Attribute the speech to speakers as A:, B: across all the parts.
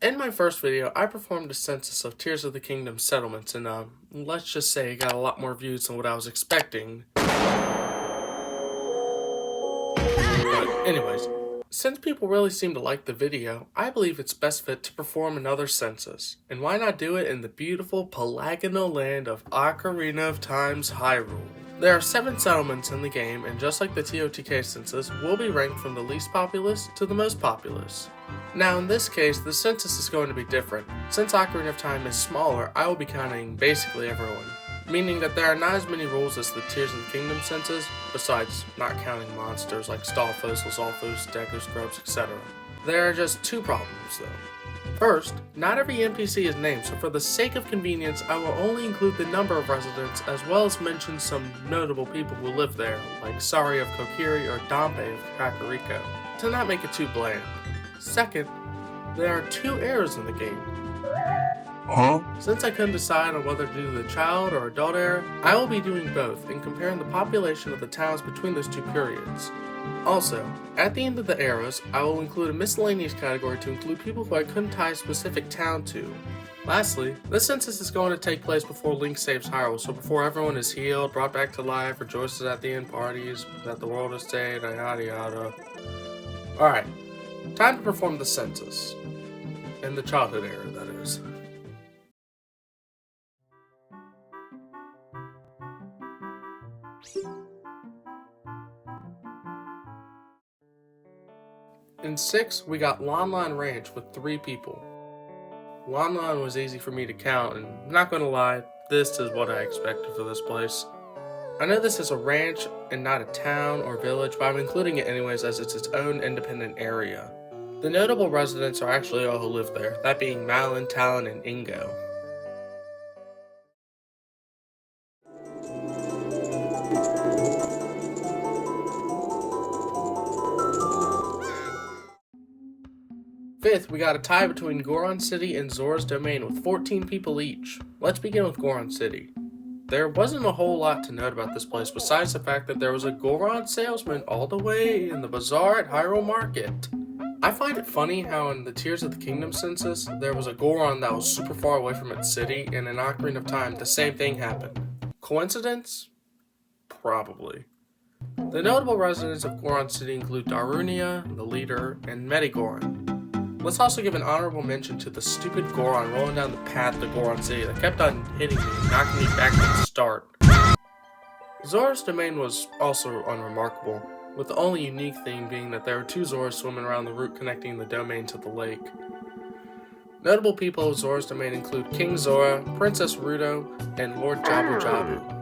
A: In my first video, I performed a census of Tears of the Kingdom settlements, and let's just say it got a lot more views than what I was expecting. But anyways, since people really seem to like the video, I believe it's best fit to perform another census. And why not do it in the beautiful polygonal land of Ocarina of Time's Hyrule? There are 7 settlements in the game, and just like the TOTK census, we'll be ranked from the least populous to the most populous. Now in this case, the census is going to be different. Since Ocarina of Time is smaller, I will be counting basically everyone, meaning that there are not as many rules as the Tears of the Kingdom census, besides not counting monsters like Stalfos, Lizalfos, Deku Scrubs, etc. There are just 2 problems though. First, not every NPC is named, so for the sake of convenience, I will only include the number of residents as well as mention some notable people who live there, like Sari of Kokiri or Dampe of Kakariko, to not make it too bland. Second, there are 2 eras in the game. Since I couldn't decide on whether to do the child or adult era, I will be doing both and comparing the population of the towns between those 2 periods. Also, at the end of the eras, I will include a miscellaneous category to include people who I couldn't tie a specific town to. Lastly, this census is going to take place before Link saves Hyrule, so before everyone is healed, brought back to life, rejoices at the end parties, that the world is saved, yada yada. Alright, time to perform the census. In the childhood era, that is. In 6, we got Lon Lon Ranch with 3 people. Lon Lon was easy for me to count, and not gonna lie, this is what I expected for this place. I know this is a ranch and not a town or village, but I'm including it anyways as it's its own independent area. The notable residents are actually all who live there, that being Malin, Talon, and Ingo. Fifth, we got a tie between Goron City and Zora's Domain with 14 people each. Let's begin with Goron City. There wasn't a whole lot to note about this place besides the fact that there was a Goron salesman all the way in the bazaar at Hyrule Market. I find it funny how in the Tears of the Kingdom census, there was a Goron that was super far away from its city, and in Ocarina of Time, the same thing happened. Coincidence? Probably. The notable residents of Goron City include Darunia, the leader, and Medigoron. Let's also give an honorable mention to the stupid Goron rolling down the path to Goron City that kept on hitting me and knocking me back to the start. Zora's Domain was also unremarkable, with the only unique thing being that there were 2 Zoras swimming around the route connecting the domain to the lake. Notable people of Zora's Domain include King Zora, Princess Ruto, and Lord Jabu Jabu.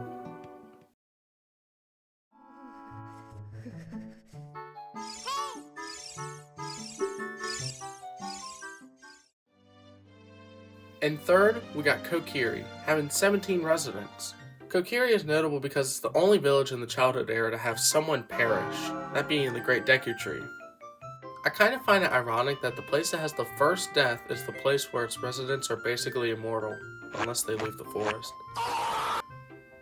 A: And third, we got Kokiri, having 17 residents. Kokiri is notable because it's the only village in the childhood era to have someone perish, that being the Great Deku Tree. I kind of find it ironic that the place that has the first death is the place where its residents are basically immortal, unless they leave the forest.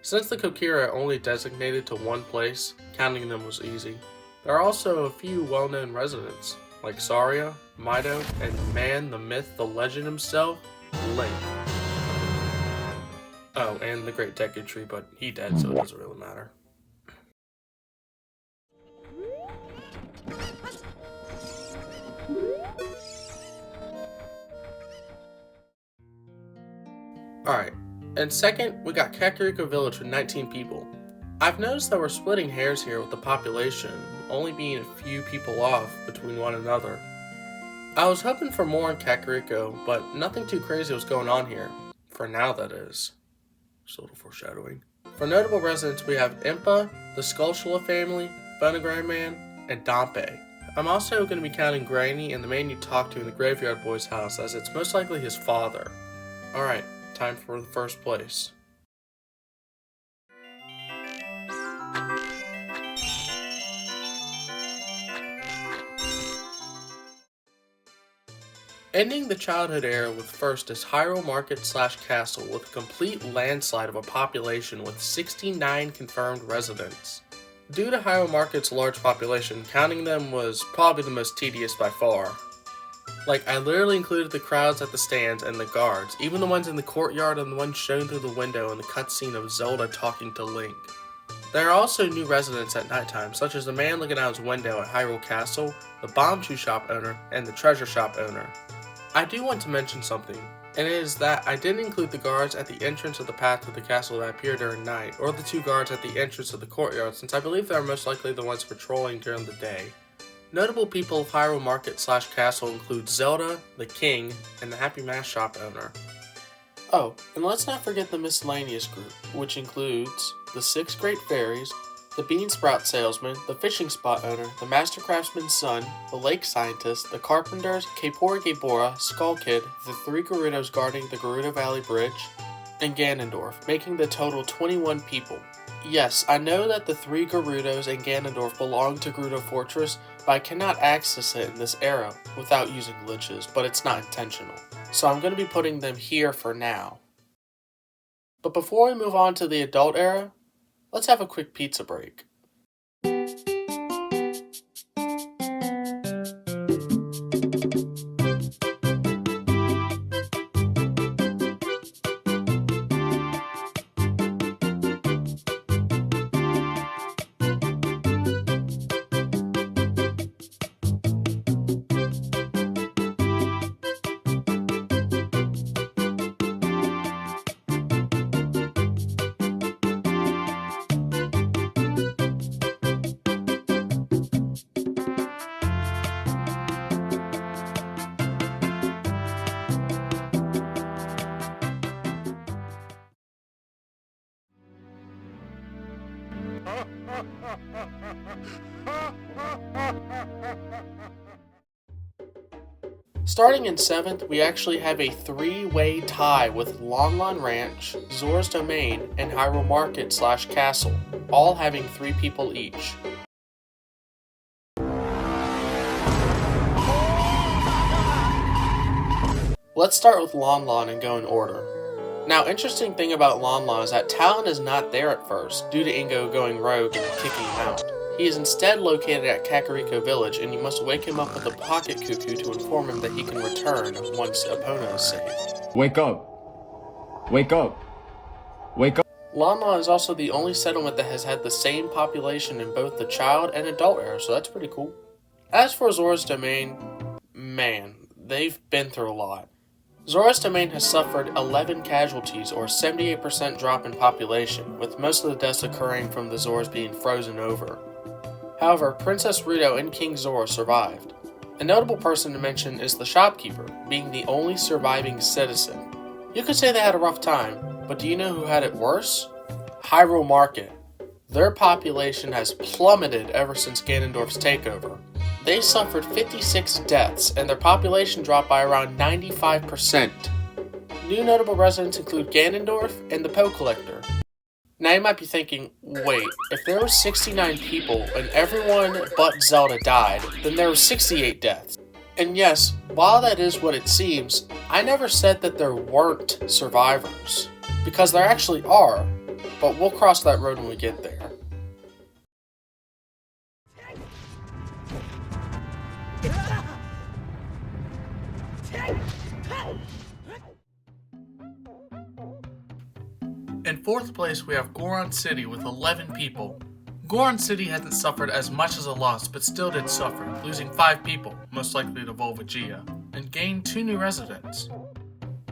A: Since the Kokiri are only designated to one place, counting them was easy. There are also a few well-known residents, like Saria, Mido, and man, the myth, the legend himself, Link. Oh, and the Great Deku Tree, but he dead, so it doesn't really matter. Alright, and second, we got Kakariko Village with 19 people. I've noticed that we're splitting hairs here with the population, only being a few people off between one another. I was hoping for more in Kakariko, but nothing too crazy was going on here. For now, that is. Just a little foreshadowing. For notable residents, we have Impa, the Skulltula family, Phonogram Man, and Dampe. I'm also going to be counting Granny and the man you talk to in the Graveyard Boy's house, as it's most likely his father. Alright, time for the first place. Ending the childhood era with first is Hyrule Market / Castle with a complete landslide of a population with 69 confirmed residents. Due to Hyrule Market's large population, counting them was probably the most tedious by far. Like, I literally included the crowds at the stands and the guards, even the ones in the courtyard and the ones shown through the window in the cutscene of Zelda talking to Link. There are also new residents at nighttime, such as the man looking out his window at Hyrule Castle, the bomb shoe shop owner, and the treasure shop owner. I do want to mention something, and it is that I didn't include the guards at the entrance of the path to the castle that appear during night, or the 2 guards at the entrance of the courtyard, since I believe they are most likely the ones patrolling during the day. Notable people of Hyrule Market/Castle include Zelda, the King, and the Happy Mask shop owner. Oh, and let's not forget the miscellaneous group, which includes the 6 Great Fairies, the Bean Sprout Salesman, the Fishing Spot Owner, the Master Craftsman's Son, the Lake Scientist, the Carpenters, Kaepora Gaebora, Skull Kid, the 3 Gerudos guarding the Gerudo Valley Bridge, and Ganondorf, making the total 21 people. Yes, I know that the 3 Gerudos and Ganondorf belong to Gerudo Fortress, but I cannot access it in this era without using glitches, but it's not intentional. So I'm going to be putting them here for now. But before we move on to the adult era, let's have a quick pizza break. Starting in 7th, we actually have a 3-way tie with Lon Lon Ranch, Zora's Domain, and Hyrule Market/Castle, all having 3 people each. Let's start with Lon Lon and go in order. Now, interesting thing about Lon Lon is that Talon is not there at first, due to Ingo going rogue and kicking him out. He is instead located at Kakariko Village, and you must wake him up with a pocket cuckoo to inform him that he can return once Epona is saved.
B: Wake up! Wake up! Wake up!
A: Lon Lon is also the only settlement that has had the same population in both the child and adult era, so that's pretty cool. As for Zora's Domain, man, they've been through a lot. Zora's Domain has suffered 11 casualties, or a 78% drop in population, with most of the deaths occurring from the Zoras being frozen over. However, Princess Ruto and King Zora survived. A notable person to mention is the shopkeeper, being the only surviving citizen. You could say they had a rough time, but do you know who had it worse? Hyrule Market. Their population has plummeted ever since Ganondorf's takeover. They suffered 56 deaths, and their population dropped by around 95%. New notable residents include Ganondorf and the Poe Collector. Now you might be thinking, wait, if there were 69 people and everyone but Zelda died, then there were 68 deaths. And yes, while that is what it seems, I never said that there weren't survivors, because there actually are, but we'll cross that road when we get there. In 4th place, we have Goron City with 11 people. Goron City hasn't suffered as much as a loss, but still did suffer, losing 5 people, most likely to Volvagia, and gained 2 new residents.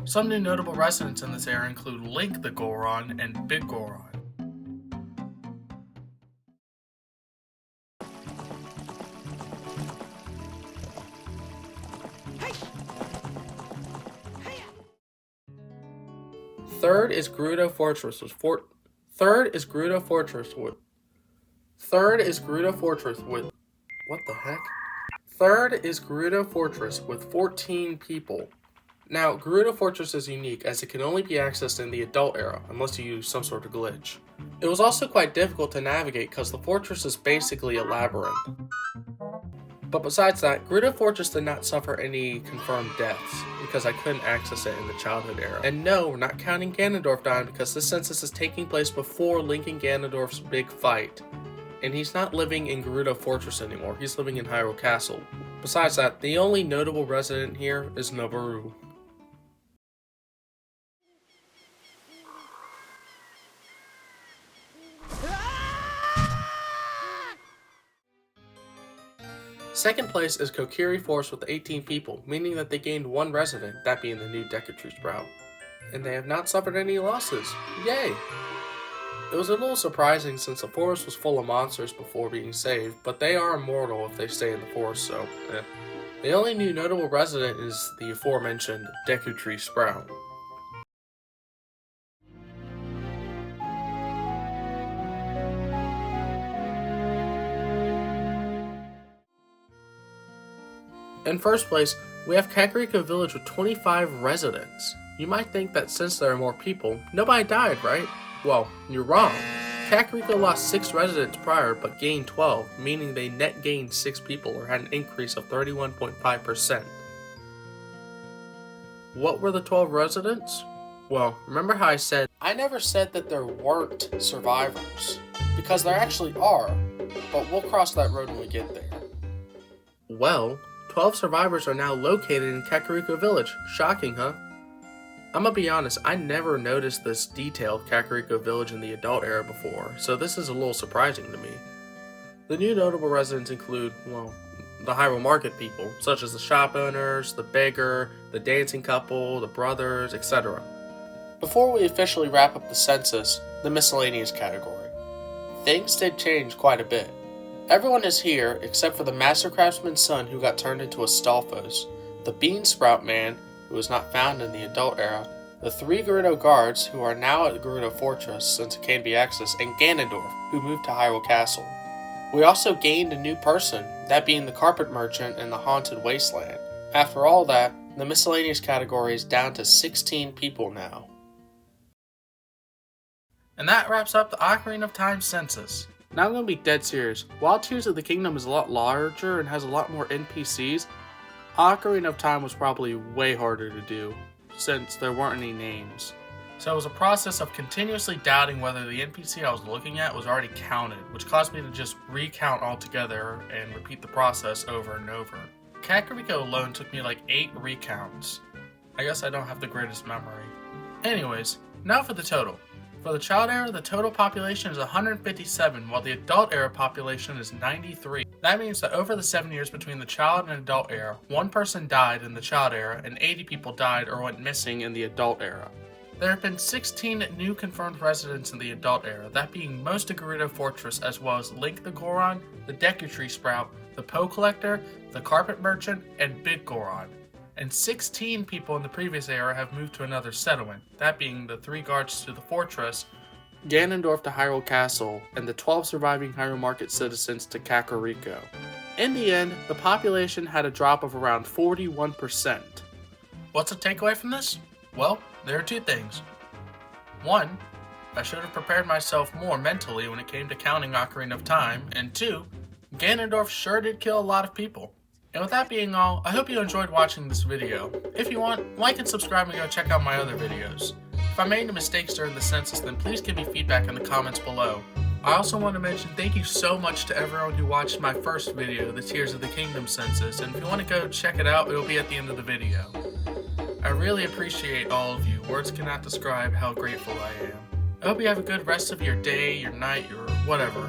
A: Some new notable residents in this area include Link the Goron and Big Goron. Third is Gerudo Fortress with Third is Gerudo Fortress with 14 people. Now, Gerudo Fortress is unique as it can only be accessed in the adult era unless you use some sort of glitch. It was also quite difficult to navigate because the fortress is basically a labyrinth. But besides that, Gerudo Fortress did not suffer any confirmed deaths, because I couldn't access it in the childhood era. And no, we're not counting Ganondorf dying, because this census is taking place before Link and Ganondorf's big fight. And he's not living in Gerudo Fortress anymore, he's living in Hyrule Castle, Besides that, the only notable resident here is Nabaru. Second place is Kokiri Forest with 18 people, meaning that they gained one resident, that being the new Deku Sprout. And they have not suffered any losses. Yay! It was a little surprising since the forest was full of monsters before being saved, but they are immortal if they stay in the forest, so The only new notable resident is the aforementioned Deku Sprout. In first place, we have Kakariko Village with 25 residents. You might think that since there are more people, nobody died, right? Well, you're wrong. Kakariko lost 6 residents prior, but gained 12, meaning they net gained 6 people or had an increase of 31.5%. What were the 12 residents? Well, remember how I never said that there weren't survivors, because there actually are, but we'll cross that road when we get there. Well, 12 survivors are now located in Kakariko Village. Shocking, huh? I'm gonna be honest, I never noticed this detail of Kakariko Village in the adult era before, so this is a little surprising to me. The new notable residents include, well, the Hyrule Market people, such as the shop owners, the beggar, the dancing couple, the brothers, etc. Before we officially wrap up the census, the miscellaneous category. Things did change quite a bit. Everyone is here except for the Master Craftsman's son who got turned into a Stalfos, the Bean Sprout Man, who was not found in the adult era, the 3 Gerudo guards who are now at Gerudo Fortress since it can be accessed, and Ganondorf, who moved to Hyrule Castle. We also gained a new person, that being the Carpet Merchant in the Haunted Wasteland. After all that, the miscellaneous category is down to 16 people now. And that wraps up the Ocarina of Time census. Now I'm going to be dead serious. While Tears of the Kingdom is a lot larger and has a lot more NPCs, Ocarina of Time was probably way harder to do, since there weren't any names. So it was a process of continuously doubting whether the NPC I was looking at was already counted, which caused me to just recount altogether and repeat the process over and over. Kakariko alone took me like 8 recounts. I guess I don't have the greatest memory. Anyways, now for the total. For the child era, the total population is 157, while the adult era population is 93. That means that over the 7 years between the child and adult era, 1 person died in the child era and 80 people died or went missing in the adult era. There have been 16 new confirmed residents in the adult era, that being most of Gerudo Fortress as well as Link the Goron, the Deku Sprout, the Poe Collector, the Carpet Merchant, and Big Goron. And 16 people in the previous era have moved to another settlement, that being the 3 guards to the fortress, Ganondorf to Hyrule Castle, and the 12 surviving Hyrule Market citizens to Kakariko. In the end, the population had a drop of around 41%. What's the takeaway from this? Well, there are 2 things. 1, I should have prepared myself more mentally when it came to counting Ocarina of Time, and 2, Ganondorf sure did kill a lot of people. And with that being all, I hope you enjoyed watching this video. If you want, like and subscribe and go check out my other videos. If I made any mistakes during the census, then please give me feedback in the comments below. I also want to mention thank you so much to everyone who watched my first video, the Tears of the Kingdom census, and if you want to go check it out, it'll be at the end of the video. I really appreciate all of you. Words cannot describe how grateful I am. I hope you have a good rest of your day, your night, your whatever.